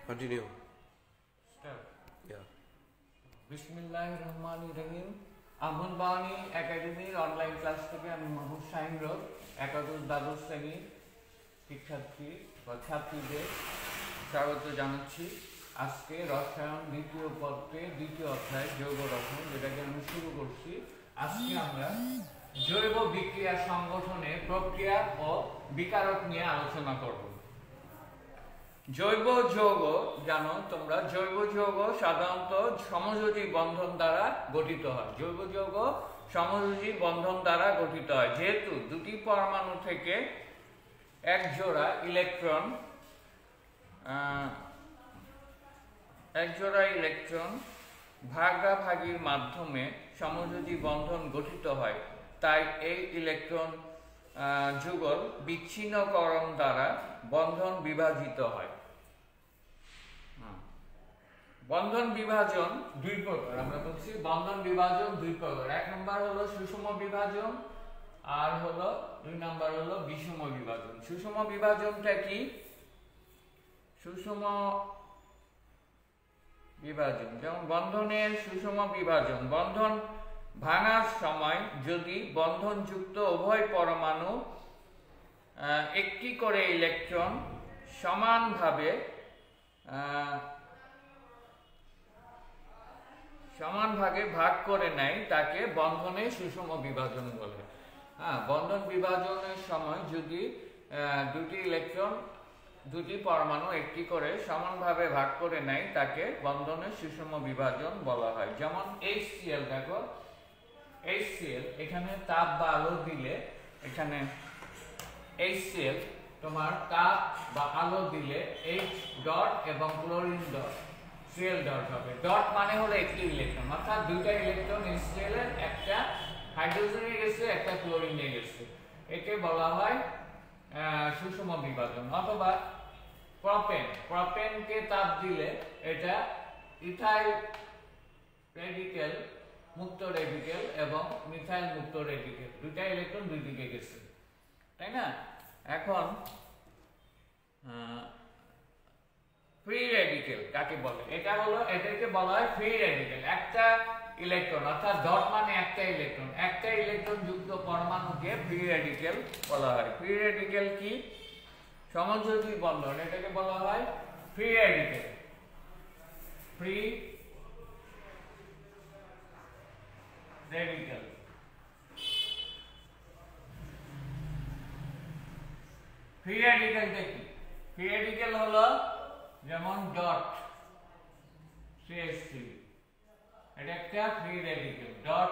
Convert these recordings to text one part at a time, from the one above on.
Continue. Start. Yeah. বিসমিল্লাহিররহমানিররহিম। আমন বাণী একাডেমির অনলাইন ক্লাস থেকে আমি মোহাম্মদ শাহিন রব একাদশ দ্বাদশ শ্রেণীর শিক্ষার্থী বা ছাত্রীদের স্বাগত জানাচ্ছি। আজকে রসায়ন দ্বিতীয় পত্রে দ্বিতীয় অধ্যায় জৈব রসায়ন, যেটাকে আমি শুরু করছি। আজকে আমরা জৈব বিক্রিয়া সংগঠনে প্রক্রিয়া ও বিকারক নিয়ে আলোচনা করব। জৈব যৌগ জানো তোমরা, জৈব যৌগ সাধারণত সমযোজী বন্ধন দ্বারা গঠিত হয়। জৈব যৌগ সমযোজী বন্ধন দ্বারা গঠিত হয় যেহেতু দুটি পরমাণু থেকে এক জোড়া ইলেকট্রন ভাগাভাগির মাধ্যমে সমযোজী বন্ধন গঠিত হয়, তাই এই ইলেকট্রন যুগল বিচ্ছিন্নকরণ দ্বারা বন্ধন বিভাজিত হয়। বন্ধন বিভাজন দুই প্রকার, আমরা বলছি বন্ধন বিভাজন দুই প্রকার। এক নম্বর হলো সুষম বিভাজন, আর হলো দুই নম্বর হলো বিষম বিভাজন। সুষম বিভাজনটা কি? সুষম বিভাজন যেমন বন্ধনের সুষম বিভাজন, বন্ধন ভাঙার সময় যদি বন্ধনযুক্ত উভয় পরমাণু একটি করে ইলেকট্রন সমানভাবে ভাগ করে নেয় তাকে বন্ধনের সুষম বিভাজন বলে। বন্ধন বিভাজনের সময় যদি দুটি পরমাণু একটি করে সমানভাবে ভাগ করে নেয় তাকে বন্ধনের সুষম বিভাজন বলা হয়। যেমন HCl, দেখো HCl, এখানে তাপ বা আলো দিলে, এখানে HCl তোমার তাপ বা আলো দিলে H ডট এবং ক্লোরিন ডট Cl ডট হবে। ডট মানে হলো একটি ইলেকট্রন, অর্থাৎ দুইটা ইলেকট্রন HCl এর, একটা হাইড্রোজেনে গেছে একটা ক্লোরিনে গেছে, একে বলা হয় সুষম বিভাজন। অথবা প্রপেনকে তাপ দিলে এটা ইথাইল রেডিক্যাল মুক্ত রেডিক্যাল এবং মিথাইল মুক্ত রেডিক্যাল, দুইটা ইলেকট্রন দুই দিকে গেছে, তাই না? এখন ফ্রি রেডিক্যাল কাকে বলে? এটাকে বলা হয় ফ্রি রেডিক্যাল। একটা ইলেকট্রন, অর্থাৎ ডট মানে একটা ইলেকট্রন যুক্ত পরমাণুকে ফ্রি রেডিক্যাল বলা হয়। ফ্রি রেডিক্যাল কি? সমযোজী বন্ধন, এটাকে বলা হয় free radical. Free radical free রেডিক্যালটা কি? ফ্রি রেডিক্যাল হলো যেমন ডট CH3, এটা একটা ফ্রি রেডিক্যাল। ডট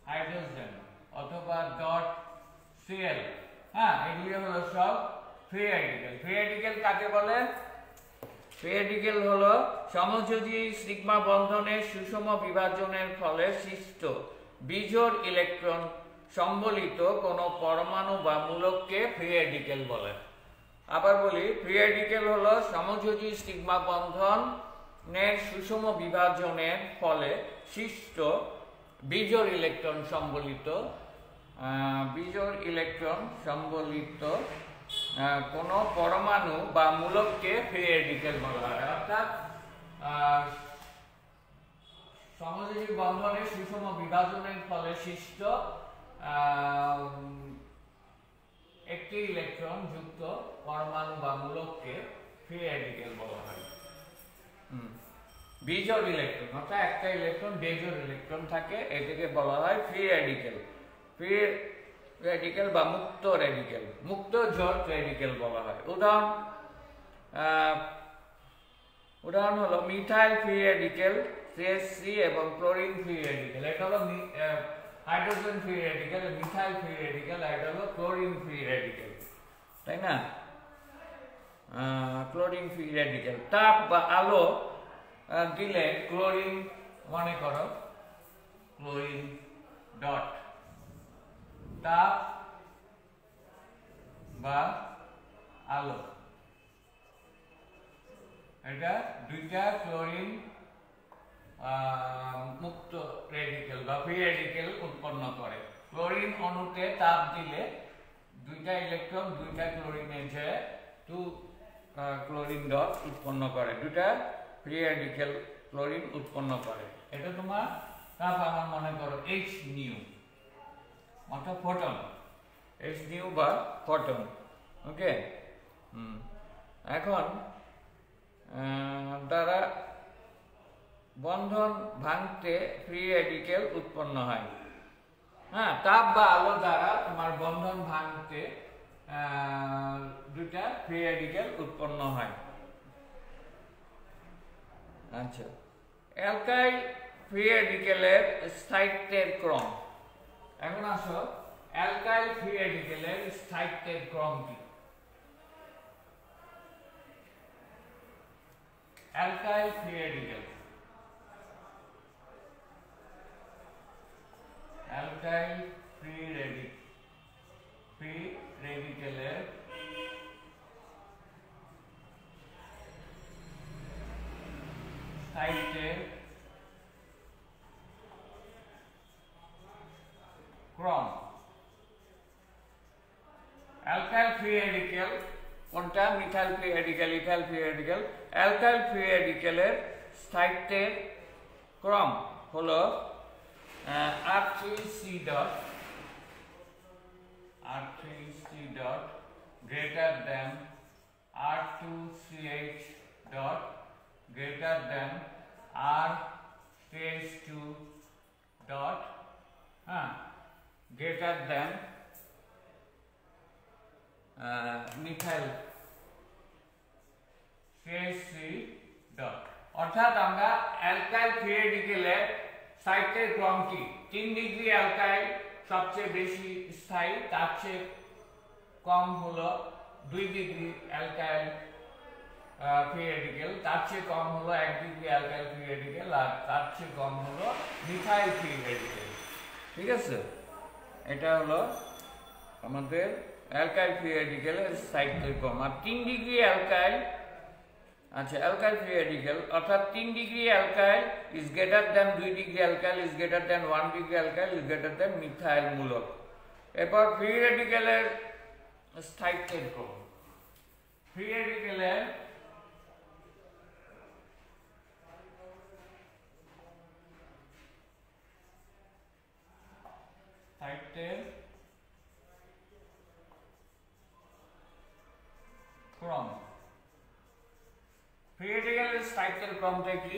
হাইড্রোজেন অথবা ডট Cl, এগুলি হলো সব ফ্রি রেডিক্যাল। ফ্রি রেডিক্যাল কাকে বলে? ফ্রি রেডিক্যাল হলো সমযোজী সিগমা বন্ধনের সুষম বিভাজনের ফলে সৃষ্ট বিজোড় ইলেকট্রন সম্বলিত কোন পরমাণু বা মূলককে ফ্রি রেডিক্যাল বলে। আবার বলি, ফ্রি রেডিক্যাল হলো সমযোজী সিগমা বন্ধনের সুষম বিভাজনের ফলে সৃষ্ট বিজোড় ইলেকট্রন সম্বলিত কোন পরমাণু বা মূলককে ফ্রি রেডিক্যাল বলা হয়। অর্থাৎ সমযোজী বন্ধনের সুষম বিভাজনের ফলে সৃষ্ট একটি ইলেকট্রন যুক্ত পরমাণু বা মূলককে ফ্রি রেডিক্যাল বলা হয়। বিজোড় ইলেকট্রন, অর্থাৎ একটা ইলেকট্রন বেজোড় ইলেকট্রন থাকে, এটাকে বলা হয় ফ্রি রেডিক্যাল। ফ্রি রেডিক্যাল বা মুক্ত রেডিক্যাল, মুক্ত জোড় রেডিক্যাল বলা হয়। উদাহরণ হলো মিথাইল ফ্রি রেডিক্যাল CH3 এবং ক্লোরিন ফ্রি রেডিক্যাল। এটা হলো hydrogen free radical, methyl free radical, এটা হলো ক্লোরিন ফ্রি রেডিক্যাল, তাই না? Chlorine free radical. তাপ বা আলো দিলে ক্লোরিন, মনে করো ক্লোরিন ডট, তাপ বা আলো, এটা দুইটা ক্লোরিন মুক্ত রেডিক্যাল বা ফ্রি রেডিক্যাল উৎপন্ন করে। ক্লোরিন অণুতে তাপ দিলে দুইটা ইলেকট্রন দুইটা ক্লোরিনে যে ক্লোরিন ডট উৎপন্ন করে, দুটা ফ্রি রেডিক্যাল ক্লোরিন উৎপন্ন করে। এটা তোমার তাপ আমার মনে করো এইচ নিউ অর্থাৎ ফোটন, এইচ নিউ বা ফোটন। ওকে, এখন দ্বারা বন্ধন ভাঙতে ফ্রি রেডিক্যাল উৎপন্ন হয়। হ্যাঁ, তাপ বা আলো দ্বারা তোমার বন্ধন ভাঙতে দুটা ফ্রি রেডিক্যাল উৎপন্ন হয়। আচ্ছা, অ্যালকাইল ফ্রি রেডিক্যালের স্থায়িত্বের ক্রম। এখন আসো, অ্যালকাইল ফ্রি রেডিক্যালের স্থায়িত্বের ক্রম কি? Alkyl free radical, alkyl free রেডিক্যালের স্থায়িত্বের ক্রম। অ্যালকাইল ফ্রি রেডিক্যাল কোনটা? Methyl free radical, ethyl free radical. Alkyl free রেডিক্যালের স্থায়িত্বের ক্রম হলো R3C dot greater than R2CH dot greater than R2 dot greater than methyl CH3 dot। অর্থাৎ আমরা অ্যালকাইল ফ্রি রেডিক্যালের স্থায়িত্বের ক্রম কি? 3 ডিগ্রি অ্যালকাইল সবচেয়ে বেশি স্থায়ী, তার চেয়ে কম হলো 2 ডিগ্রি অ্যালকাইল ফ্রি রেডিক্যাল, তার চেয়ে কম হলো 1 ডিগ্রি অ্যালকাইল ফ্রি রেডিক্যাল, আর তার চেয়ে কম হলো মিথাইল ফ্রি রেডিক্যাল। ঠিক আছে, এটা হলো আমাদের অ্যালকাইল ফ্রি রেডিক্যালের স্থায়িত্বের ক্রম। আর 3 ডিগ্রি অ্যালকাইল, আচ্ছা, অ্যালকাইল ফ্রি রেডিক্যাল অর্থাৎ 3 degree alkyl is greater than 2 degree alkyl is greater than 1 degree alkyl is greater than methyl মূলক। এরপর ফ্রি রেডিক্যালের স্থায়িত্বের ক্রম। ফ্রি রেডিক্যালের স্থায়িত্বের ক্রম। ফ্রি রেডিক্যালের স্থায়িত্বের ক্রমটা কি?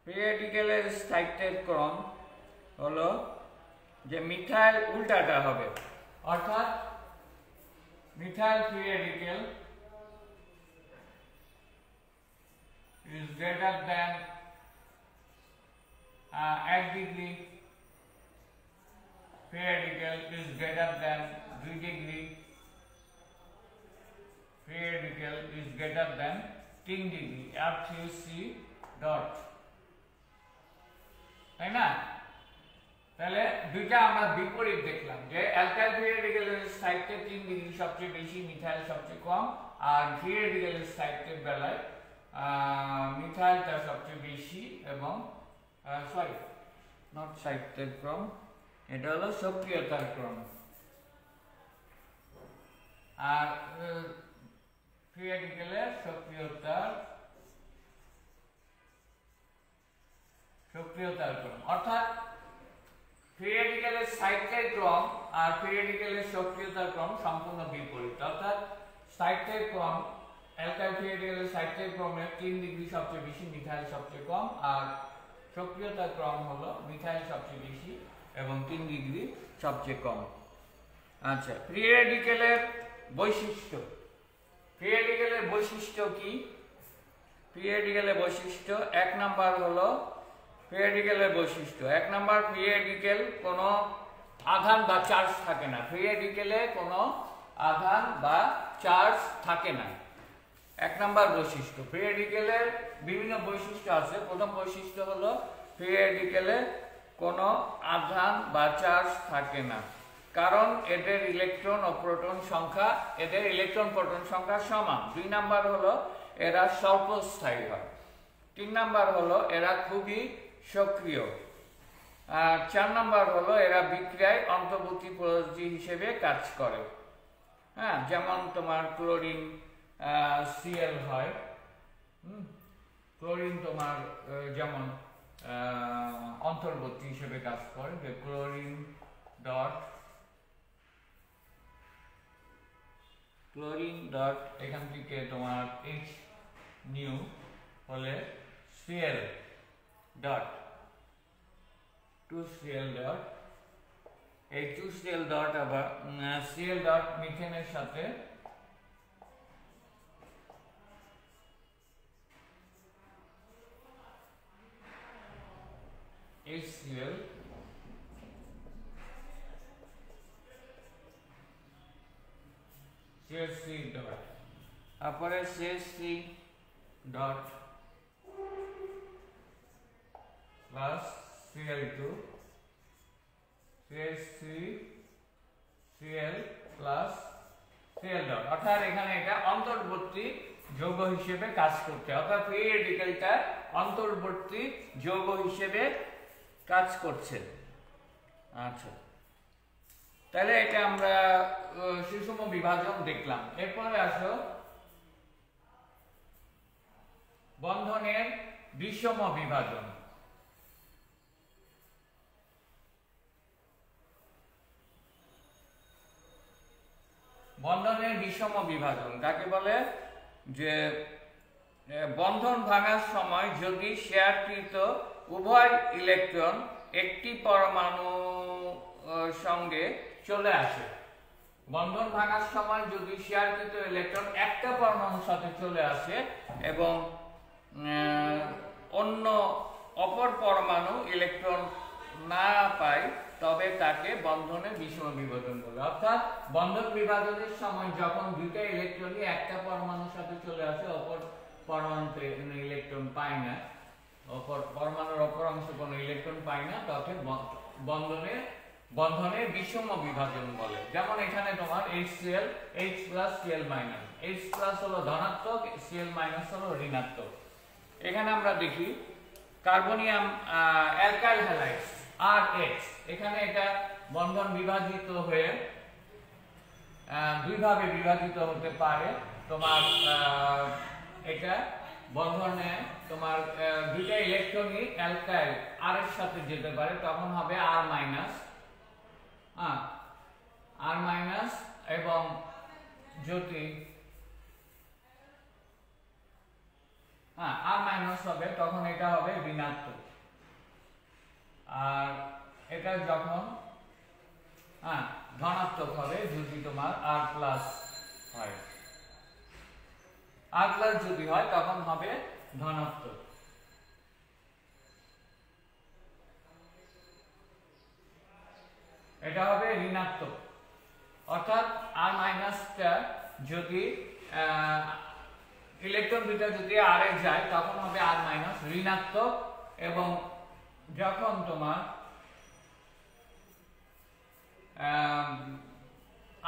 ফ্রি রেডিক্যালের স্থায়িত্বের ক্রম হলো যে মিথাইল উল্টাটা হবে, অর্থাৎ methyl free radical is greater than 1 degree, free radical is greater than 2 degree, free radical is greater than 3 degree, R3C dot। তাই না? তাহলে দুইটা আমরা বিপরীত দেখলাম যে অ্যালকাইল ফ্রি রেডিক্যালের স্থায়িত্ব 3 ডিগ্রি সবচেয়ে বেশি, মিথাইল সবচেয়ে কম, আর ফ্রি রেডিক্যালের স্থায়িত্বের বেলায় মিথাইলটা সবচেয়ে বেশি এবং সরি নট স্থায়িত্বের ক্রম, এটা হলো সক্রিয়তার ক্রম। আর ফ্রি রেডিক্যালের সক্রিয়তার ক্রম, অর্থাৎ ফ্রি রেডিক্যালের স্থায়িত্বের ক্রম আর ফ্রি রেডিক্যালের সক্রিয়তার ক্রম সম্পূর্ণ বিপরীত। অর্থাৎ স্থায়িত্বের ক্রম, অ্যালকাইল ফ্রি রেডিক্যালের স্থায়িত্বের ক্রমে 3 ডিগ্রি সবচেয়ে বেশি, মিথাইল সবচেয়ে কম, আর সক্রিয়তার ক্রম হলো মিথাইল সবচেয়ে বেশি এবং 3 ডিগ্রি সবচেয়ে কম। আচ্ছা, ফ্রি রেডিক্যালের বৈশিষ্ট্য। ফ্রি রেডিক্যালের বৈশিষ্ট্য কি? ফ্রি রেডিক্যালের বৈশিষ্ট্য 1 নাম্বার হলো ফ্রি রেডিক্যালের বৈশিষ্ট্য 1 নাম্বার, ফ্রি রেডিক্যাল কোনো আধান বা চার্জ থাকে না। ফ্রি রেডিক্যালে কোনো আধান বা চার্জ থাকে না, 1 নাম্বার বৈশিষ্ট্য। ফ্রি রেডিক্যালের বিভিন্ন বৈশিষ্ট্য আছে। প্রথম বৈশিষ্ট্য হলো ফ্রি রেডিক্যালে কোনো আধান বা চার্জ থাকে না, কারণ এদের ইলেকট্রন ও প্রোটন সংখ্যা, এদের ইলেকট্রন প্রোটন সংখ্যা সমান। 2 নাম্বার হলো এরা স্বল্পস্থায়ী হয়। 3 নাম্বার হলো এরা খুবই সক্রিয়। আর 4 নাম্বার হলো এরা বিক্রিয়ায় অন্তর্বর্তী প্রযোজী হিসেবে কাজ করে। হ্যাঁ, যেমন তোমার ক্লোরিন, সিএল হয়। ক্লোরিন তোমার যেমন অন্তর্বর্তী হিসেবে কাজ করে, যে ক্লোরিন ডট এখান থেকে তোমার এইচ নিউ হলে CL dot two CL dot, এই টু সিএল ডট আবার সিএল ডট মিথেনের সাথে HCl CH3 ডট, তারপরে CH3 dot plus Cl2 CH3 Cl plus Cl dot, অর্থাৎ এখানে এটা অন্তর্বর্তী যৌগ হিসেবে কাজ করছে, অর্থাৎ ফ্রি রেডিক্যালটা অন্তর্বর্তী যৌগ হিসেবে কাজ করছে। আচ্ছা, তাহলে এটা আমরা সুষম বিভাজন দেখলাম। এরপরে আসো বন্ধনের বিষম বিভাজন। বন্ধনের বিষম বিভাজন কাকে বলে? যে বন্ধন ভাঙার সময় যদি শেয়ারকৃত উভয় ইলেকট্রন একটি পরমাণু সঙ্গে চলে আসে, বন্ধন ভাঙার সময় যদি শেয়ারকৃত ইলেকট্রন একটা পরমাণুর সাথে চলে আসে এবং অপর পরমাণু ইলেকট্রন না পায়, তবে তাকে বন্ধনের বিষম বিভাজন বলে। অর্থাৎ বন্ধন বিভাজনের সময় যখন দুইটা ইলেকট্রনই একটা পরমাণুর সাথে চলে আসে, অপর পরমাণুতে ইলেকট্রন পায় না, অপর পরমাণুর অপর অংশ কোনো ইলেকট্রন পায় না, তবে বন্ধনের বিষম বিভাজন বলে। যেমন এখানে তোমার HCl H plus Cl minus, H plus হলো ধনাত্মক, Cl মাইনাস হলো ঋণাত্মক। এখানে আমরা দেখি কার্বনিয়াম অ্যালকাইল হ্যালাইডস RH, এখানে এটা বন্ধন বিভাজিত হয়ে দুই ভাবে বিভাজিত হতে পারে। তোমার এটা বন্ধনে তোমার দুইটা ইলেকট্রনই অ্যালকাইল আর এর সাথে যেতে পারে, তখন হবে আর মাইনাস, এবং যদি আর মাইনাস হবে তখন এটা হবে ঋণাত্মক। আর এটা যখন ধনাত্মক হবে যদি তোমার আর প্লাস হয়, আর প্লাস যদি হয় তখন হবে ধনাত্মক। এটা হবে ঋণাত্মক, অর্থাৎ আর মাইনাসটা যদি ইলেকট্রন দুটো যদি আর এ যায় তখন হবে আর মাইনাস ঋণাত্মক, এবং যখন তোমার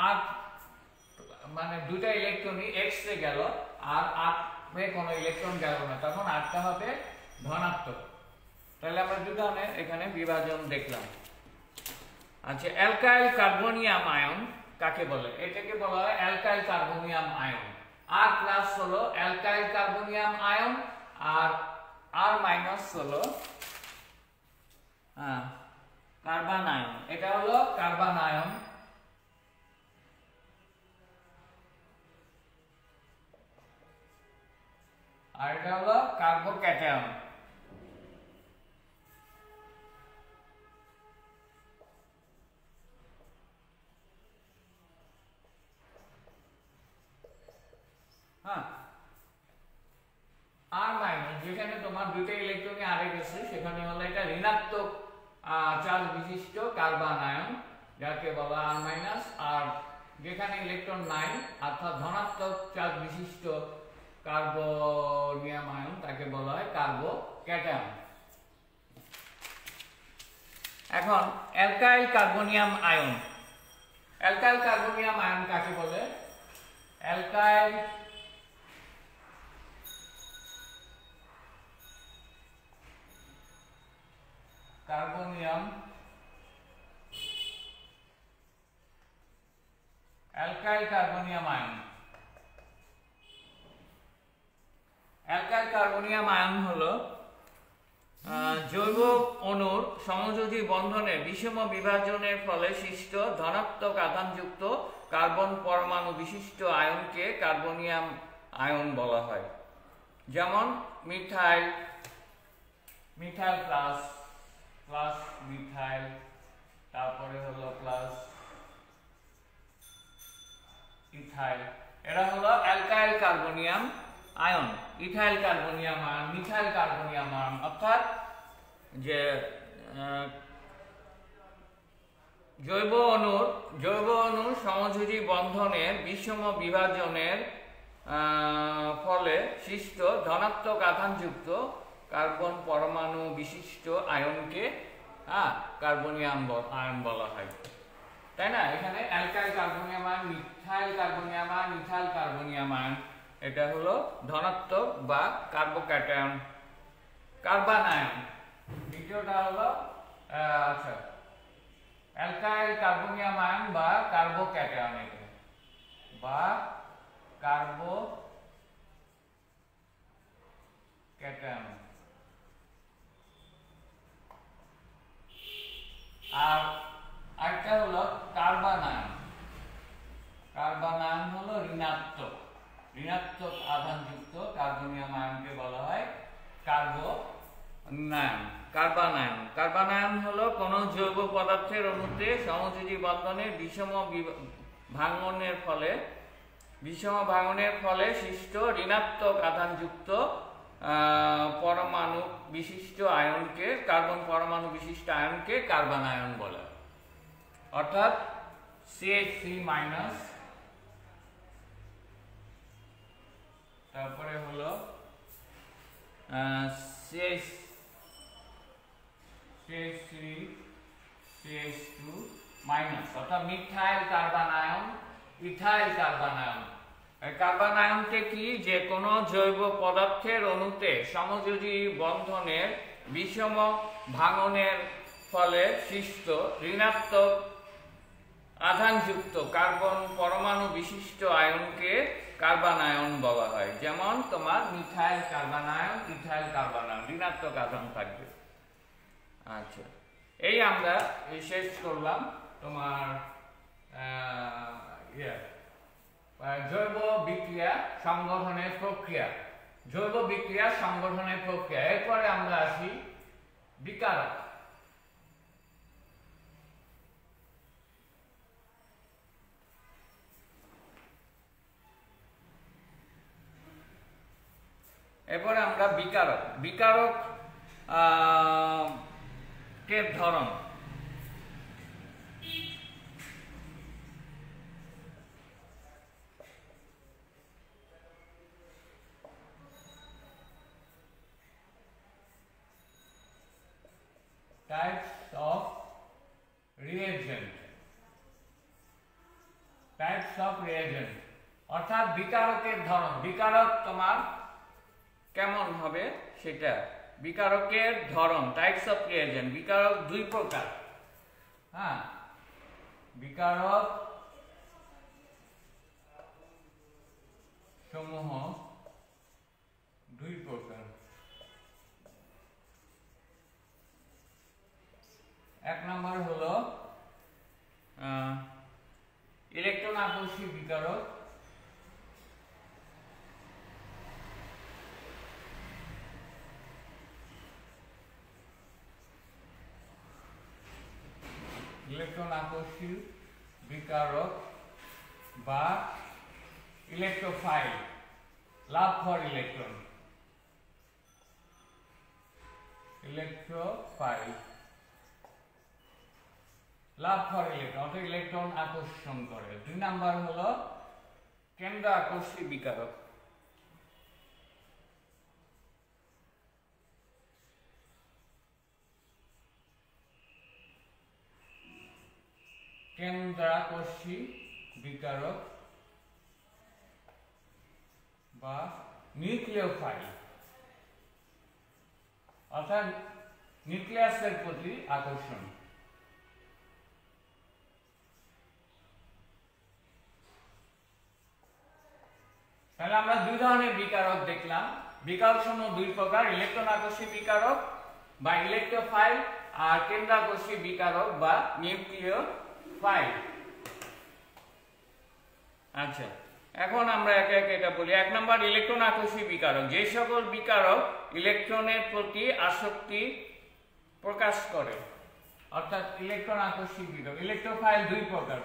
আর মানে দুটা ইলেকট্রনই এক্স এ গেল আর আরে কোনো ইলেকট্রন গেল না, তখন আরটা হবে ধনাত্মক। তাহলে আমরা দুই ধরনের এখানে বিভাজন দেখলাম। আচ্ছা, অ্যালকাইল কার্বনিয়াম আয়ন কাকে বলে? এটাকে বলা হয় অ্যালকাইল কার্বনিয়াম আয়ন। আর প্লাস হলো অ্যালকাইল কার্বনিয়াম আয়ন, আর আর মাইনাস হলো কার্বন আয়ন। এটা হলো কার্বন আয়ন, আর এটা হলো কার্বোক্যাটায়ন। আর মাইনাস যেখানে তোমার দুটো ইলেকট্রনই আরে গেছে, সেখানে হলো এটা ঋণাত্মক চার্জ বিশিষ্ট কার্বন আয়ন, যাকে বলা আর মাইনাস। আর যেখানে ইলেকট্রন নাই, অর্থাৎ ধনাত্মক চার্জ বিশিষ্ট কার্বনিয়াম আয়ন, তাকে বলা হয় কার্বোক্যাটায়ন। এখন alkyl carbonium ion. Alkyl carbonium ion কাকে বলে? Alkyl carbonium ion alkyl carbonium ion হলো জৈব অণুর সমযোজী বন্ধনের বিষম বিভাজনের ফলে সৃষ্ট ধনাত্মক আধানযুক্ত কার্বন পরমাণু বিশিষ্ট আয়নকে কার্বনিয়াম আয়ন বলা হয়। যেমন methyl, methyl plus plus methyl, তারপরে হলো প্লাস ইথাইল, এরা হলো alkyl carbonium ion. Ethyl carbonium ion, methyl carbonium ion, অর্থাৎ যে জৈব অণুর সমযোজী বন্ধনের বিষম বিভাজনের ফলে সৃষ্ট ধনাত্মক আধানযুক্ত কার্বন পরমাণু বিশিষ্ট আয়নকে কার্বনিয়াম আয়ন বলা হয়, তাই না? এখানে alkyl carbonium ion, methyl carbonium ion, ethyl carbonium ion, এটা হলো ধনাত্মক বা কার্বোক্যাটায়ন। কার্বন আয়ন দ্বিতীয়টা হলো আচ্ছা অ্যালকাইল কার্বনিয়াম আয়ন বা কার্বোক্যাটায়ন, এটা বা কার্বোক্যাটায়ন। আর আরেকটা হলো কার্বন আয়ন। কার্বন আয়ন হলো ঋণাত্মক আধানযুক্ত কার্বনিয়াম আয়নকে বলা হয় কার্বন আয়ন। কার্বন আয়ন হলো কোন জৈব পদার্থের অণুতে সমযোজী বন্ধনের বিষম ভাঙনের ফলে সৃষ্ট ঋণাত্মক আধানযুক্ত পরমাণু বিশিষ্ট আয়নকে কার্বন আয়ন বলে। অর্থাৎ CH3- তারপরে হলো CH3 CH2- অর্থাৎ methyl carbon ion, ethyl carbon ion. Carbon আয়নকে কি, যে কোনো জৈব পদার্থের অণুতে সমযোজী বন্ধনের বিষম ভাঙনের ফলে সৃষ্ট ঋণাত্মক আধানযুক্ত কার্বন পরমাণু বিশিষ্ট আয়নকে কার্বন আয়ন বলা হয়। যেমন তোমার methyl carbon ion, ethyl carbon ion, ঋণাত্মক আধান থাকবে। আচ্ছা, এই আমরা শেষ করলাম তোমার জৈব বিক্রিয়া সংগঠনের প্রক্রিয়া। এরপরে আমরা আসি বিকারক। এরপরে আমরা বিকারক কে ধরন। Types of reagent, অর্থাৎ বিকারকের ধরন। বিকারক তোমার কেমন হবে সেটা, বিকারকের ধরন, টাইপস অফ রিয়েজেন্ট। বিকারক দুই প্রকার, বিকারক সমূহ দুই প্রকার। এক নম্বর হলো ইলেকট্রন আকর্ষী বিকারক, বা ইলেকট্রোফাইল, লাভ ফর ইলেকট্রন। অর্থাৎ ইলেকট্রন আকর্ষণ করে। দুই নাম্বার হলো কেন্দ্র আকর্ষী বিকারক। কেন্দ্রাকর্ষী বিকারক বা নিউক্লিওফাইল, অর্থাৎ নিউক্লিয়াসের প্রতি আকর্ষণ। তাহলে আমরা দুই ধরনের বিকারক দেখলাম, বিকারক সমূহ দুই প্রকার, ইলেকট্রন আকর্ষী বিকারক বা ইলেকট্রোফাইল আর কেন্দ্রাকর্ষী বিকারক বা নিউক্লিওফাইল। আচ্ছা, এখন আমরা একে একে এটা বলি। 1 নম্বর ইলেকট্রন আকর্ষী বিকারক, যে সকল বিকারক ইলেকট্রনের প্রতি আসক্তি প্রকাশ করে, অর্থাৎ ইলেকট্রন আকর্ষী বিকারক। ইলেকট্রোফাইল দুই প্রকার,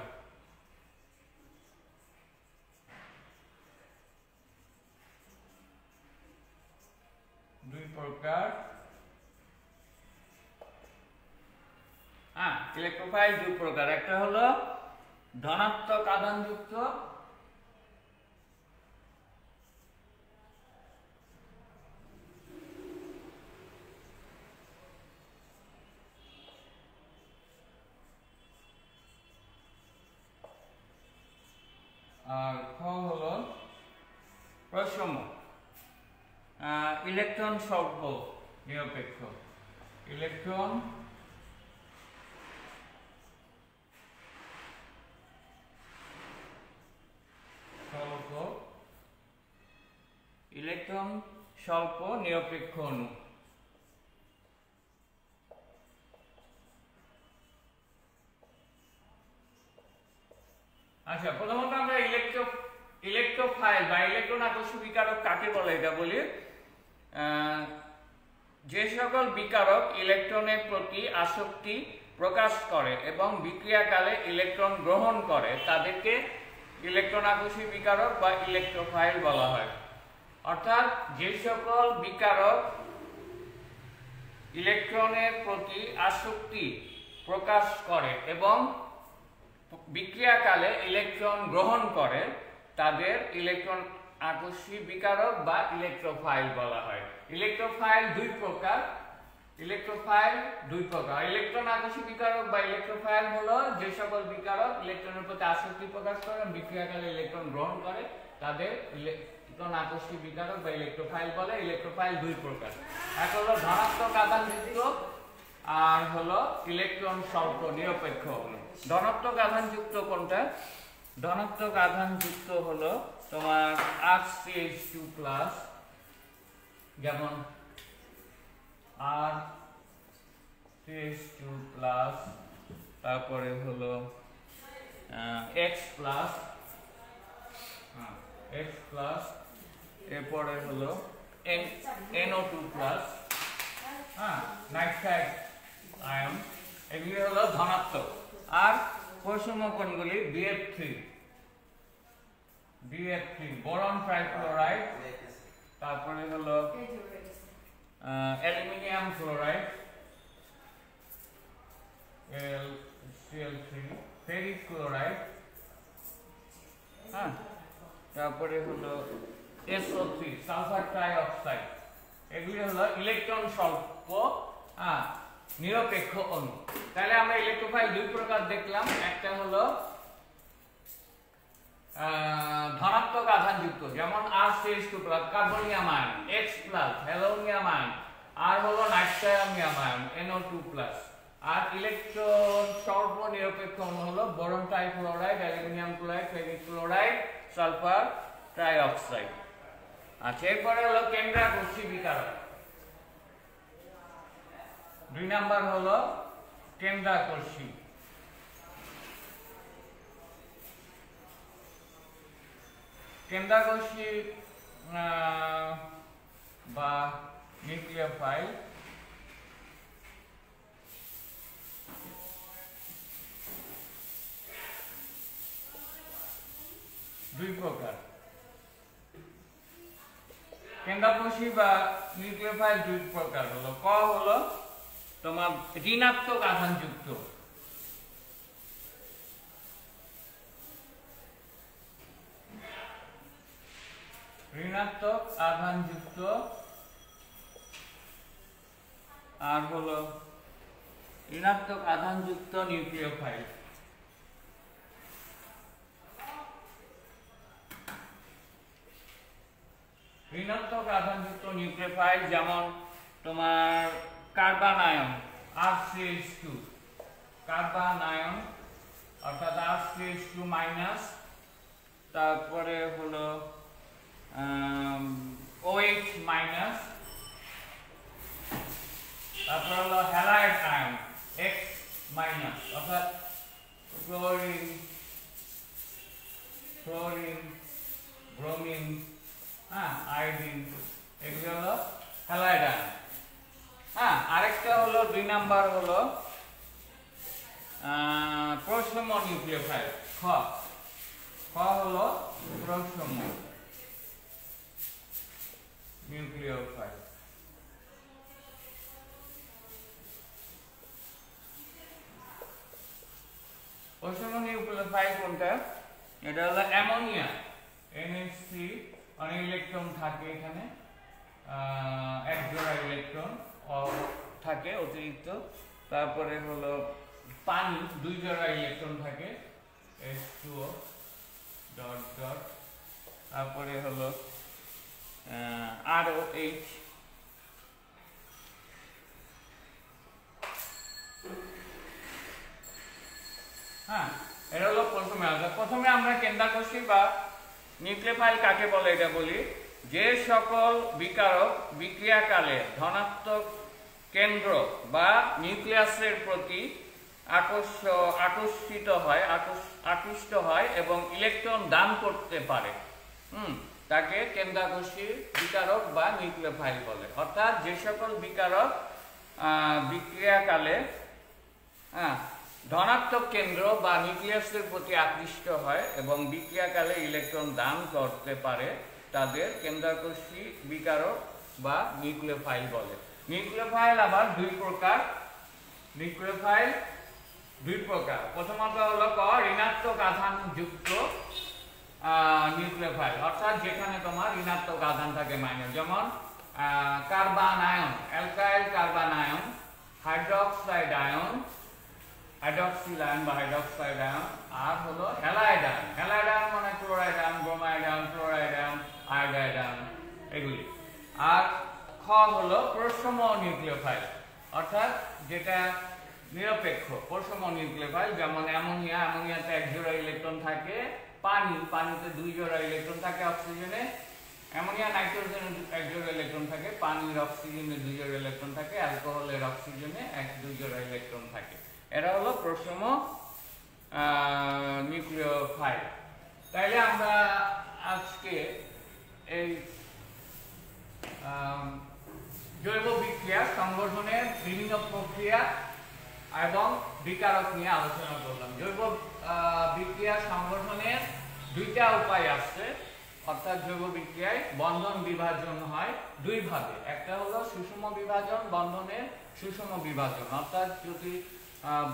ইলেকট্রোফাইল দুই প্রকার। একটা হলো ধনাত্মক আধানযুক্ত আর খ হলো প্রসম। ইলেকট্রন স্বল্প নিরপেক্ষ, ইলেকট্রন স্বল্প নিরপেক্ষ অণু। আচ্ছা, প্রথমত আমরা ইলেকট্রোফাইল বা ইলেকট্রন আকর্ষী বিকারক কাকে বলে এটা বলি। যে সকল বিকারক ইলেকট্রনের প্রতি আসক্তি প্রকাশ করে এবং বিক্রিয়াকালে ইলেকট্রন গ্রহণ করে তাদেরকে ইলেকট্রন আকর্ষী বিকারক বা ইলেকট্রোফাইল বলা হয়। অর্থাৎ যে সকল বিকারক ইলেকট্রনের প্রতি আসক্তি প্রকাশ করে এবং বিক্রিয়াকালে ইলেকট্রন গ্রহণ করে তাদের ইলেকট্রন আকর্ষী বিকারক বা ইলেকট্রোফাইল বলা হয়। ইলেকট্রোফাইল দুই প্রকার, ইলেকট্রন আকর্ষী বিকারক বা ইলেকট্রোফাইল হলো যে সকল বিকারক ইলেকট্রনের প্রতি আসক্তি প্রকাশ করে এবং বিক্রিয়াকালে ইলেকট্রন গ্রহণ করে তাদের ইলেকট্রন আকর্ষী বিকারক বা ইলেকট্রোফাইল বলে। ইলেকট্রোফাইল দুই প্রকার, এক হলো ধনাত্মক আধানযুক্ত আর হলো ইলেকট্রন স্বল্প নিরপেক্ষ অণু। ধনাত্মক আধানযুক্ত কোনটা? ধনাত্মক আধানযুক্ত হলো তোমার RCH2+, যেমন RCH2+, তারপরে হলো X+, এরপরে হলো NO2+, নাইট্রাইট আয়ন, এগুলি হলো ধনাত্মক। আর প্রসম কোনগুলি? BF3, বোরন ট্রাইক্লোরাইড, তারপরে হলো aluminium chloride Cl3, ferric chloride, তারপরে হলো SO3, সালফার ট্রাইঅক্সাইড। এগুলি হলো ইলেকট্রন স্বল্প নিরপেক্ষ অণু। তাহলে আমরা ইলেকট্রোফাইল দুই প্রকার দেখলাম, একটা হলো ধনাত্মক আধানযুক্ত যেমন RCH2+, carbonium ion, X+, halonium ion, আর হলো নাইট্রাইয়াম আয়ন, NO2+। আর ইলেকট্রন স্বল্প নিরপেক্ষ অণু হলো boron trichloride, aluminium chloride, ferric chloride, sulphur trioxide. আচ্ছা, এরপরে হলো কেন্দ্রাকর্ষী বিকারক। 2 নাম্বার হলো কেন্দ্রাকর্ষী। কেন্দ্রাকর্ষী বা নিউক্লিওফাইল দুই প্রকার। কেন্দ্রাকর্ষী বা নিউক্লিওফাইল দুই প্রকার হলো, ক হলো তোমার ঋণাত্মক আধানযুক্ত, আর হলো ঋণাত্মক আধানযুক্ত নিউক্লিওফাইল। ঋণাত্মক আধানযুক্ত নিউক্লিওফাইল যেমন তোমার carbon ion RCH2, carbon ion অর্থাৎ RCH2-, তারপরে হলো OH-, হ্যাঁ আয়োডিন, এগুলো হলো হ্যালাইড আয়ন। হ্যাঁ আরেকটা হলো 2 নাম্বার হলো প্রোসোম নিউক্লিওফাইল। খ হলো প্রোসোম নিউক্লিওফাইল। প্রোসোম নিউক্লিওফাইল কোনটা? এটা হলো অ্যামোনিয়া, NH3 অনেক ইলেকট্রন থাকে এখানে, এক জোড়া ইলেকট্রন থাকে অতিরিক্ত। তারপরে হলো পানি 2 জোড়া ইলেকট্রন থাকে, H2O ডট ডট। তারপরে হলো ROH। হ্যাঁ এটা হলো প্রথমে আমরা কেন্দ্রাকর্ষী বা নিউক্লিওফাইল কাকে বলে এটা বলি। যে সকল বিকারক বিক্রিয়াকালে ধনাত্মক কেন্দ্র বা নিউক্লিয়াসের প্রতি আকৃষ্ট হয় এবং ইলেকট্রন দান করতে পারে, তাকে কেন্দ্রাকর্ষী বিকারক বা নিউক্লিওফাইল বলে। অর্থাৎ যে সকল বিকারক বিক্রিয়াকালে ধনাত্মক কেন্দ্র বা নিউক্লিয়াসের প্রতি আকৃষ্ট হয় এবং বিক্রিয়াকালে ইলেকট্রন দান করতে পারে তাদের কেন্দ্রাকর্ষী বিকারক বা নিউক্লিওফাইল বলে। নিউক্লিওফাইল আবার দুই প্রকার। প্রথমত হলো ঋণাত্মক আধান যুক্ত নিউক্লিওফাইল, অর্থাৎ যেখানে তোমার ঋণাত্মক আধান থাকে মাইনাস, যেমন carbon ion, alkyl carbon ion, hydroxide ion, hydroxyl ion বা হাইড্রক্সাইড আয়ন, আর হলো হ্যালাইড আয়ন। হ্যালাইড আয়ন মানে chloride ion, bromide ion, fluoride ion, iodide ion এগুলি। আর খ হলো প্রোসোম নিউক্লিওফাইল, অর্থাৎ যেটা নিরপেক্ষ প্রোসোম নিউক্লিওফাইল, যেমন অ্যামোনিয়াতে এক জোড়া ইলেকট্রন থাকে, পানিতে 2 জোড়া ইলেকট্রন থাকে অক্সিজেনে, অ্যামোনিয়া নাইট্রোজেনে এক জোড়া ইলেকট্রন থাকে, পানির অক্সিজেনে 2 জোড়া ইলেকট্রন থাকে, অ্যালকোহলের অক্সিজেনে 2 জোড়া ইলেকট্রন থাকে। এরা হলো প্রোসোম নিউক্লিওফাইল। তাইলে আমরা আজকে এই জৈব বিক্রিয়া সংগঠনের বিভিন্ন প্রক্রিয়া এবং বিকারক নিয়ে আলোচনা করলাম। জৈব বিক্রিয়া সংগঠনের 2টা উপায় আছে, অর্থাৎ জৈব বিক্রিয়ায় বন্ধন বিভাজন হয় 2 ভাবে। একটা হলো সুষম বিভাজন, বন্ধনের সুষম বিভাজন, অর্থাৎ যদি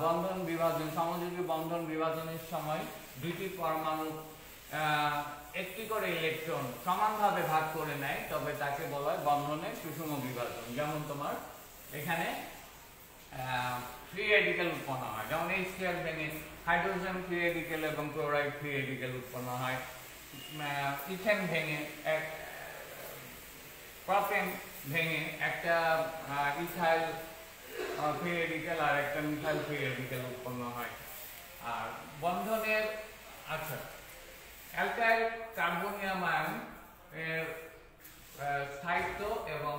বন্ধন বিভাজন, সমযোজী বন্ধন বিভাজনের সময় 2টি পরমাণু একটি করে ইলেকট্রন সমানভাবে ভাগ করে নেয়, তবে তাকে বলা হয় বন্ধনের সুষম বিভাজন। যেমন তোমার এখানে ফ্রি রেডিক্যাল উৎপন্ন হয়, যেমন HCl ভেঙে হাইড্রোজেন ফ্রি রেডিক্যাল এবং ক্লোরাইড ফ্রি রেডিক্যাল উৎপন্ন হয়, ইথেন ভেঙে প্রপেন ভেঙে একটা ইথাইল ফ্রি রেডিক্যাল আর একটা মিথাইল ফ্রি রেডিক্যাল উৎপন্ন হয়। আর বন্ধনের অ্যালকাইল কার্বনিয়াম আয়ন এর স্থায়িত্ব এবং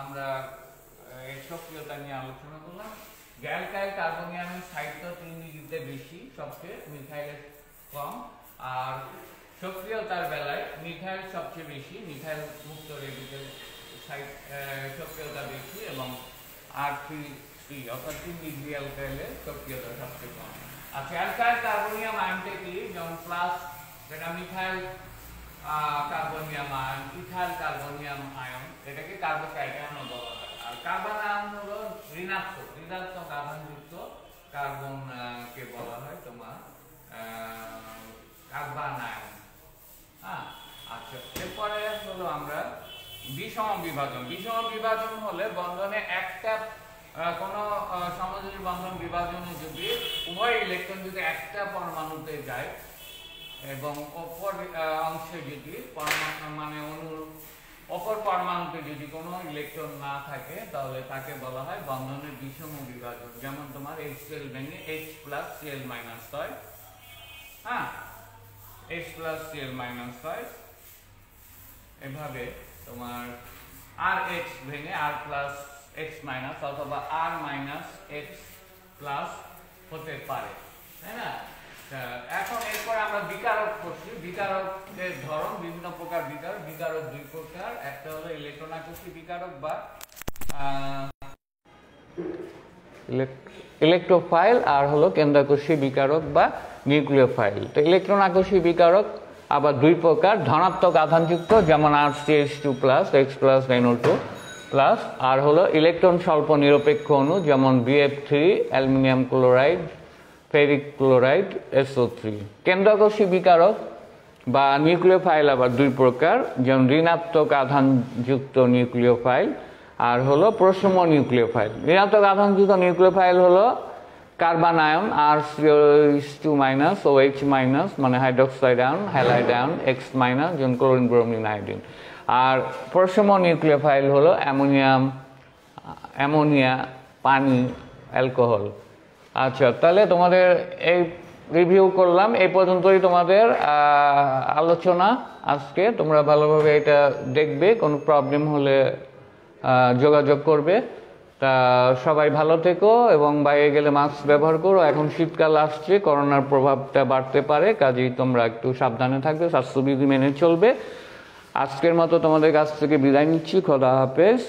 আমরা এর সক্রিয়তা নিয়ে আলোচনা করলাম। অ্যালকাইল কার্বনিয়ামের স্থায়িত্ব 3 ডিগ্রিতে বেশি সবচেয়ে, মিথাইলের কম। আর সক্রিয়তার বেলায় মিথাইল সবচেয়ে বেশি, মিথাইল মুক্ত রেডিক্যাল সক্রিয়তা বেশি এবং R3 অর্থাৎ 3 ডিগ্রি অ্যালকাইলের সক্রিয়তা সবচেয়ে কম। আচ্ছা, অ্যালকাইল কার্বনিয়াম আয়নটা কি? যেমন প্লাস, যেটা methyl carbonium ion, ethyl carbonium ion, এটাকে কার্বোক্যাটায়ন বলা হয়। আর কার্বন আয়ন হলো ঋণাত্মক আধানযুক্ত কার্বনকে বলা হয় তোমার কার্বন আয়ন। আচ্ছা, এরপরে হলো আমরা বিষম বিভাজন হলে বন্ধনে একটা কোন সমযোজী বন্ধন বিভাজনে যদি উভয় ইলেকট্রন যদি একটা পরমাণুতে যায় এবং অপর অংশে যদি মানে অপর পরমাণুতে যদি কোনো ইলেকট্রন না থাকে, তাহলে তাকে বলা হয় বন্ধনের বিষম বিভাজন। যেমন তোমার HCl ভেঙে H+Cl- হয়, H+Cl- হয়, এভাবে তোমার RH ভেঙে R+X- অথবা R- X+ হতে পারে, তাই না? এখন এরপরে আমরা বিকারক করছি। বিকারকের ধরন বিভিন্ন প্রকার। বিকারক দুই প্রকার, একটা হলো ইলেকট্রন আকর্ষী বিকারক বা ইলেকট্রোফাইল, আর হলো কেন্দ্রাকর্ষী বিকারক বা নিউক্লিওফাইল। তো ইলেকট্রন আকর্ষী বিকারক আবার দুই প্রকার, ধনাত্মক আধানযুক্ত যেমন RCH2+, X+ NO2+, আর হলো ইলেকট্রন স্বল্প নিরপেক্ষ অণু যেমন BF3, aluminium chloride, ferric chloride, SO3। কেন্দ্রাকর্ষী বিকারক বা নিউক্লিওফাইল আবার দুই প্রকার, যেমন ঋণাত্মক আধানযুক্ত নিউক্লিওফাইল আর হলো প্রশম নিউক্লিওফাইল। ঋণাত্মক আধানযুক্ত নিউক্লিওফাইল হলো কার্বন আয়ন RCH2- OH- মানে hydroxide ion, halide ion, X- যেমন ক্লোরিন, ব্রোমিন, আয়োডিন। আর প্রশম নিউক্লিওফাইল হলো অ্যামোনিয়া, পানি, অ্যালকোহল। আচ্ছা, তাহলে তোমাদের এই রিভিউ করলাম, এই পর্যন্তই তোমাদের আলোচনা আজকে। তোমরা ভালোভাবে এটা দেখবে, কোনো প্রবলেম হলে যোগাযোগ করবে। তা সবাই ভালো থেকো এবং বাইরে গেলে মাস্ক ব্যবহার করো। এখন শীতকাল আসছে, করোনার প্রভাবটা বাড়তে পারে, কাজেই তোমরা একটু সাবধানে থাকবে, স্বাস্থ্যবিধি মেনে চলবে। আজকের মতো তোমাদের কাছ থেকে বিদায় নিচ্ছি। খোদা হাফেজ।